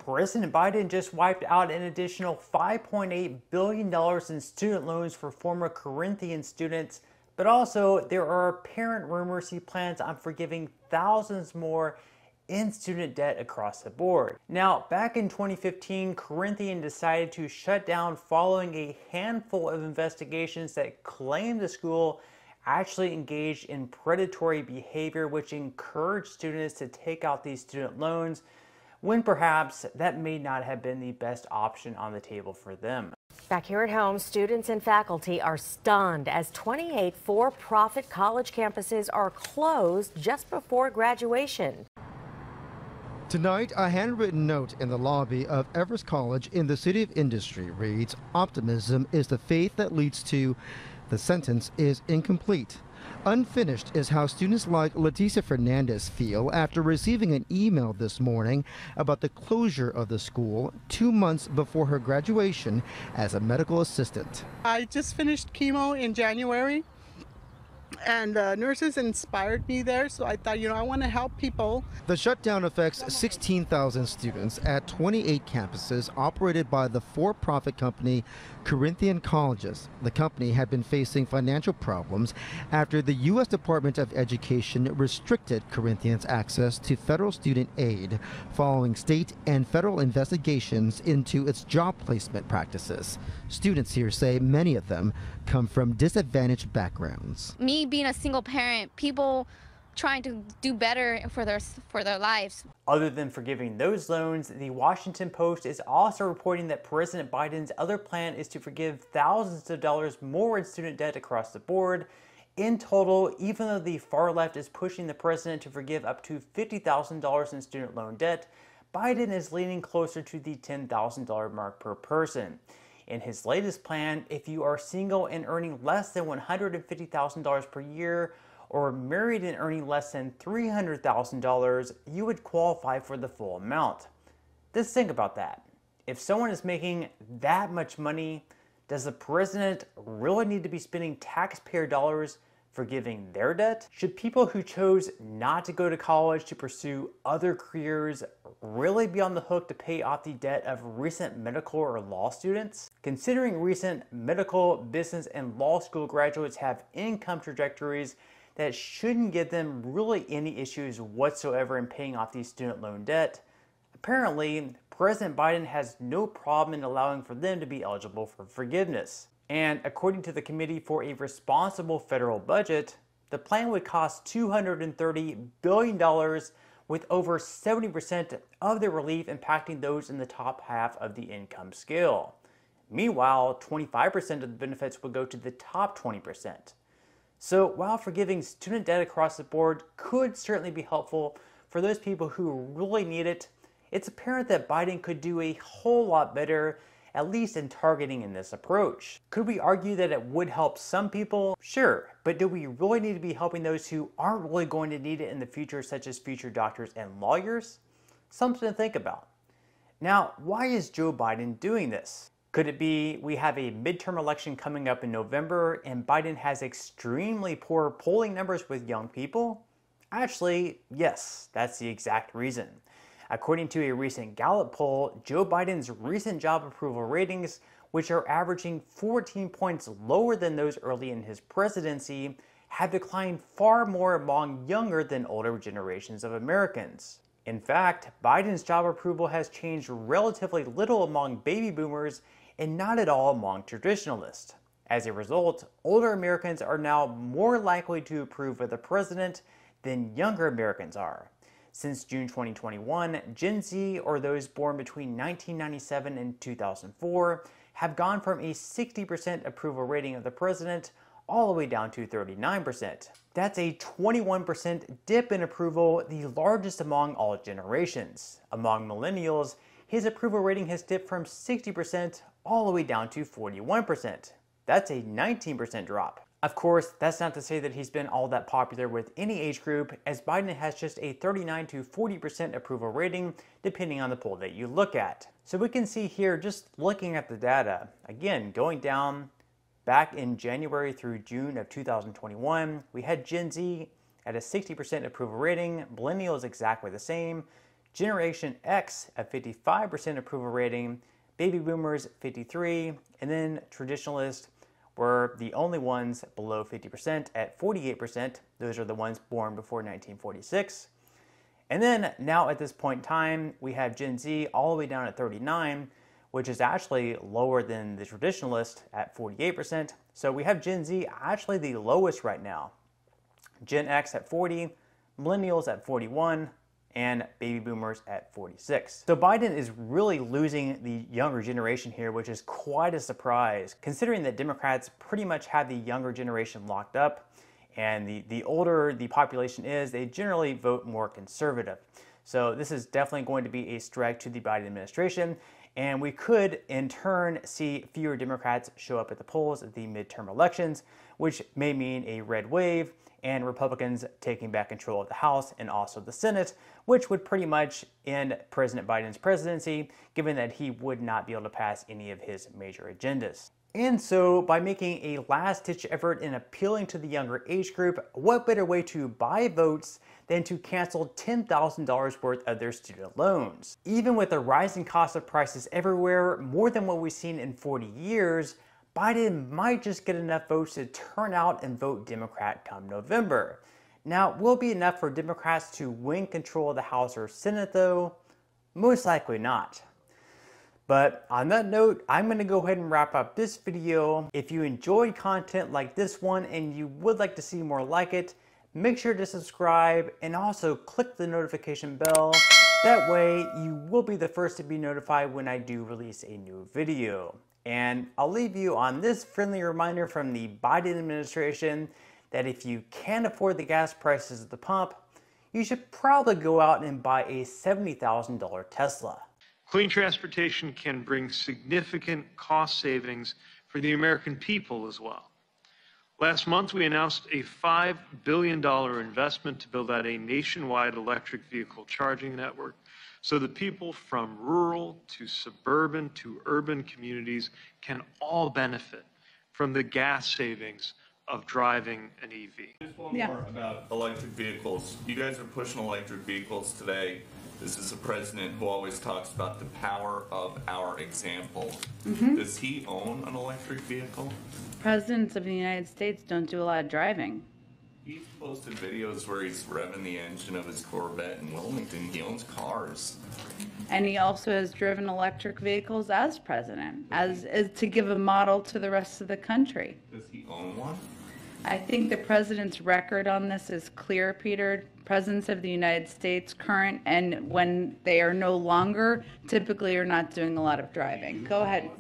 President Biden just wiped out an additional $5.8 billion in student loans for former Corinthian students, but also there are apparent rumors he plans on forgiving thousands more in student debt across the board. Now, back in 2015, Corinthian decided to shut down following a handful of investigations that claimed the school actually engaged in predatory behavior, which encouraged students to take out these student loans when perhaps that may not have been the best option on the table for them. Back here at home, students and faculty are stunned as 28 for-profit college campuses are closed just before graduation. Tonight, a handwritten note in the lobby of Everest College in the City of Industry reads, "Optimism is the faith that leads to..." The sentence is incomplete. Unfinished is how students like Leticia Fernandez feel after receiving an email this morning about the closure of the school 2 months before her graduation as a medical assistant. I just finished chemo in January, and nurses inspired me there, so I thought, I want to help people. The shutdown affects 16,000 students at 28 campuses operated by the for-profit company Corinthian Colleges. The company had been facing financial problems after the U.S. Department of Education restricted Corinthian's access to federal student aid following state and federal investigations into its job placement practices. Students here say many of them come from disadvantaged backgrounds. Me being a single parent, people trying to do better for their lives. Other than forgiving those loans, the Washington Post is also reporting that President Biden's other plan is to forgive thousands of dollars more in student debt across the board. In total, even though the far left is pushing the president to forgive up to $50,000 in student loan debt, Biden is leaning closer to the $10,000 mark per person. In his latest plan, if you are single and earning less than $150,000 per year, or married and earning less than $300,000, you would qualify for the full amount. Just think about that. If someone is making that much money, does the president really need to be spending taxpayer dollars forgiving their debt? Should people who chose not to go to college to pursue other careers really be on the hook to pay off the debt of recent medical or law students? Considering recent medical, business, and law school graduates have income trajectories that shouldn't give them really any issues whatsoever in paying off the student loan debt, apparently President Biden has no problem in allowing for them to be eligible for forgiveness. And according to the Committee for a Responsible Federal Budget, the plan would cost $230 billion, with over 70% of the relief impacting those in the top half of the income scale. Meanwhile, 25% of the benefits would go to the top 20%. So while forgiving student debt across the board could certainly be helpful for those people who really need it, it's apparent that Biden could do a whole lot better, at least in targeting in this approach. Could we argue that it would help some people? Sure, but do we really need to be helping those who aren't really going to need it in the future, such as future doctors and lawyers? Something to think about. Now, why is Joe Biden doing this? Could it be we have a midterm election coming up in November and Biden has extremely poor polling numbers with young people? Actually, yes, that's the exact reason. According to a recent Gallup poll, Joe Biden's recent job approval ratings, which are averaging 14 points lower than those early in his presidency, have declined far more among younger than older generations of Americans. In fact, Biden's job approval has changed relatively little among baby boomers and not at all among traditionalists. As a result, older Americans are now more likely to approve of the president than younger Americans are. Since June 2021, Gen Z, or those born between 1997 and 2004, have gone from a 60% approval rating of the president all the way down to 39%. That's a 21% dip in approval, the largest among all generations. Among millennials, his approval rating has dipped from 60% all the way down to 41%. That's a 19% drop. Of course, that's not to say that he's been all that popular with any age group, as Biden has just a 39 to 40% approval rating, depending on the poll that you look at. So we can see here, just looking at the data, again, going down back in January through June of 2021, we had Gen Z at a 60% approval rating, millennials exactly the same, Generation X at 55% approval rating, baby boomers 53, and then traditionalists were the only ones below 50% at 48%. Those are the ones born before 1946. And then now at this point in time, we have Gen Z all the way down at 39, which is actually lower than the traditionalist at 48%. So we have Gen Z actually the lowest right now. Gen X at 40, millennials at 41, and baby boomers at 46. So Biden is really losing the younger generation here, which is quite a surprise, considering that Democrats pretty much have the younger generation locked up, and the older the population is, they generally vote more conservative. So this is definitely going to be a strike to the Biden administration, and we could in turn see fewer Democrats show up at the polls at the midterm elections, which may mean a red wave and Republicans taking back control of the House and also the Senate, which would pretty much end President Biden's presidency, given that he would not be able to pass any of his major agendas. And so, by making a last-ditch effort in appealing to the younger age group, what better way to buy votes than to cancel $10,000 worth of their student loans? Even with the rising cost of prices everywhere, more than what we've seen in 40 years, Biden might just get enough votes to turn out and vote Democrat come November. Now, will it be enough for Democrats to win control of the House or Senate though? Most likely not. But on that note, I'm going to go ahead and wrap up this video. If you enjoyed content like this one and you would like to see more like it, make sure to subscribe and also click the notification bell. That way you will be the first to be notified when I do release a new video. And I'll leave you on this friendly reminder from the Biden administration that if you can't afford the gas prices at the pump, you should probably go out and buy a $70,000 Tesla. Clean transportation can bring significant cost savings for the American people as well. Last month, we announced a $5 billion investment to build out a nationwide electric vehicle charging network so that people from rural to suburban to urban communities can all benefit from the gas savings of driving an EV. Just one more about electric vehicles. You guys are pushing electric vehicles today. This is a president who always talks about the power of our example. Does he own an electric vehicle? Presidents of the United States don't do a lot of driving. He's posted videos where he's revving the engine of his Corvette in Wilmington. He owns cars. And he also has driven electric vehicles as president, as to give a model to the rest of the country. Does he own one? I think the president's record on this is clear, Peter. Presidents of the United States, current and when they are no longer, typically are not doing a lot of driving. Go ahead.